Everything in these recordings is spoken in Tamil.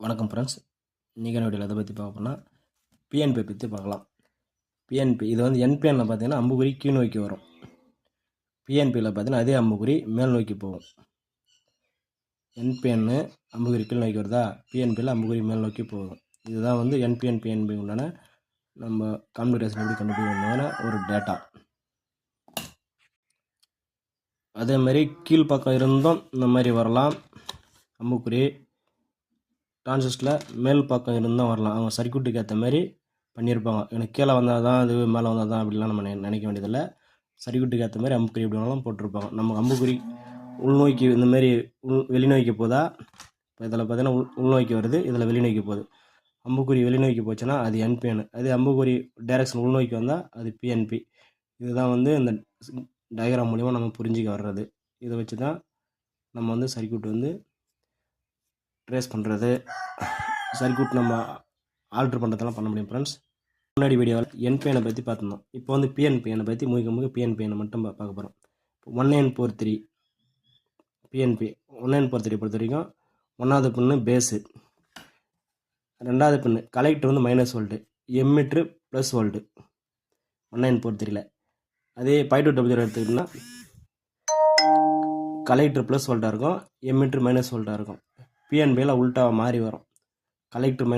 வணக்கம் ஃப்ரெண்ட்ஸ். இன்றைக்கான வீடியோவில் எதை பற்றி பார்க்க போனால் பிஎன்பி பற்றி பார்க்கலாம். பிஎன்பி இது வந்து என்பிஎனில் பார்த்தீங்கன்னா அம்புக்குறி கீழ் நோக்கி வரும். பிஎன்பியில் பார்த்தீங்கன்னா அதே அம்புக்குறி மேல் நோக்கி போகும். என்பிஎன்னு அம்புக்குறி கீழ் நோக்கி வருதா, பிஎன்பியில் அம்புக்குறி மேல் நோக்கி போகும். இதுதான் வந்து என்பிஎன் பிஎன்பி உண்டான நம்ம கான்ஃபிகரேஷன் எப்படி கண்டுபிடிக்கிறதுனா ஒரு டேட்டா. அதேமாதிரி கீழ்ப்பக்கம் இருந்தும் இந்த மாதிரி வரலாம். அம்புக்குறி டிரான்சிஸ்டரில் மேல் பக்கம் இருந்தால் வரலாம். அவங்க சர்க்யூட்டுக்கு ஏற்ற மாதிரி பண்ணியிருப்பாங்க. எனக்கு கீழே வந்தால் தான் அது மேலே வந்தால் தான் அப்படிலாம் நம்ம நினைக்க வேண்டியதில்லை. சர்க்யூட்டுக்கு ஏற்ற மாதிரி அம்புக்குறி எப்படி வேணாலும் போட்டிருப்பாங்க. நம்ம அம்புக்குறி உள்நோக்கி இந்தமாரி வெளிநோக்கி போதா, இப்போ இதில் பார்த்தீங்கன்னா உள்நோக்கி வருது, இதில் வெளிநோக்கி போகுது. அம்புக்குறி வெளிநோக்கி போச்சுன்னா அது என்பிஎன். அது அம்புக்குறி டைரக்ஷன் உள்நோக்கி வந்தால் அது பிஎன்பி. இதுதான் வந்து இந்த டயக்ராம் மூலிமா நம்ம புரிஞ்சிக்க வர்றது. இதை வச்சு தான் நம்ம வந்து சர்க்யூட் வந்து ட்ரேஸ் பண்ணுறது, சர்க்யூட் நம்ம ஆல்ட்ரு பண்ணுறதெல்லாம் பண்ண முடியும் ஃப்ரெண்ட்ஸ். முன்னாடி வீடியோவில் என்பிஎனை பற்றி பார்த்துருந்தோம். இப்போ வந்து பிஎன்பிஎனை பற்றி முழுக்க பிஎன்பிஎனை மட்டும் பார்க்க போகிறோம். 1943 பிஎன்பி 1943 பொறுத்த வரைக்கும் ஒன்றாவது பின்னு பேஸு, ரெண்டாவது பின்னு கலெக்டர் வந்து -V, எம்மிட்ரு +V 1943. அதே 5 எடுத்துக்கிட்டோம்னா கலெக்டர் +V இருக்கும், எம்மிட்ரு -V இருக்கும். பிஎன்பியில் உல்ட்டாக மாறி வரும். கலெக்டர் -V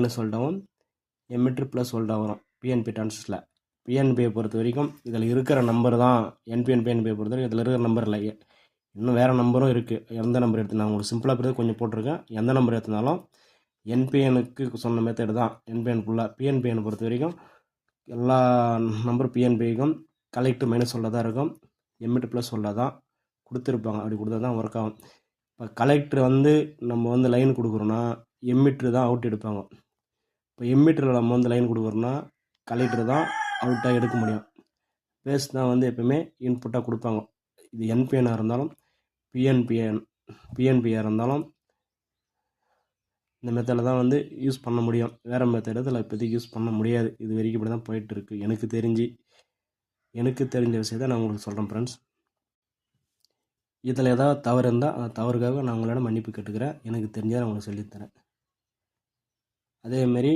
எம்மிட்ரு +V வரும் பிஎன்பி டிரான்சிஸ்டரில். பிஎன்பியை பொறுத்த வரைக்கும் இதில் இருக்கிற நம்பர் தான் என்பிஎன். பிஎன்பியை பொறுத்த வரைக்கும் இதில் இருக்கிற நம்பர் இல்லை, இன்னும் வேறு நம்பரும் இருக்குது. எந்த நம்பர் எடுத்து நான் உங்களுக்கு சிம்பிளாக பிறகு கொஞ்சம் போட்டிருக்கேன். எந்த நம்பர் எடுத்தினாலும் என்பிஎனுக்கு சொன்ன மெத்தட் தான் என்பிஎன் ஃபுல்லாக. பிஎன்பிஎனை பொறுத்த வரைக்கும் எல்லா நம்பர் பிஎன்பிக்கும் கலெக்டர் -V தான் இருக்கும், எம்மிட்ரு +V தான் கொடுத்துருப்பாங்க. அப்படி கொடுத்தா தான் ஒர்க் ஆகும். இப்போ கலெக்டர் வந்து நம்ம வந்து லைன் கொடுக்குறோன்னா எம்மிட்ரு தான் அவுட் எடுப்பாங்க. இப்போ எம்மிட்டரில் நம்ம வந்து லைன் கொடுக்குறோன்னா கலெக்டர் தான் அவுட்டாக எடுக்க முடியும். பேஸ் தான் வந்து எப்போயுமே இன்புட்டாக கொடுப்பாங்க. இது என்பிஎனாக இருந்தாலும் பிஎன்பியாக இருந்தாலும் இந்த மெத்தடில் தான் வந்து யூஸ் பண்ண முடியும். வேறு மெத்தட் இதில் இப்போதைக்கு யூஸ் பண்ண முடியாது. இது வரைக்கும் இப்படி தான் போயிட்டுருக்கு. எனக்கு தெரிஞ்ச விஷயத்தை நான் உங்களுக்கு சொல்கிறேன் ஃப்ரெண்ட்ஸ். இதில் ஏதாவது தவறு இருந்தால் அந்த தவறுக்காக நான் உங்களோட மன்னிப்பு கேட்டுக்கிறேன். எனக்கு தெரிஞ்சால் நான் உங்களுக்கு சொல்லித்தரேன். அதேமாரி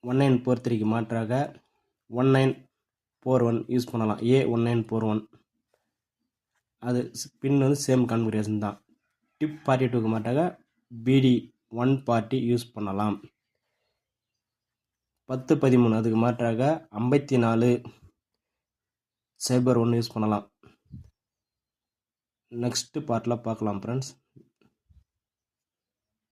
1943க்கு மாற்றாக 1941 யூஸ் பண்ணலாம். A1941 அது பின் வந்து சேம் கான்ஃபிகரேஷன் தான். டிப் 42க்கு மாற்றாக BD140 யூஸ் பண்ணலாம். 1013 அதுக்கு மாற்றாக 5401 யூஸ் பண்ணலாம். நெக்ஸ்ட் பார்ட்டில் பார்க்கலாம் ஃப்ரெண்ட்ஸ்.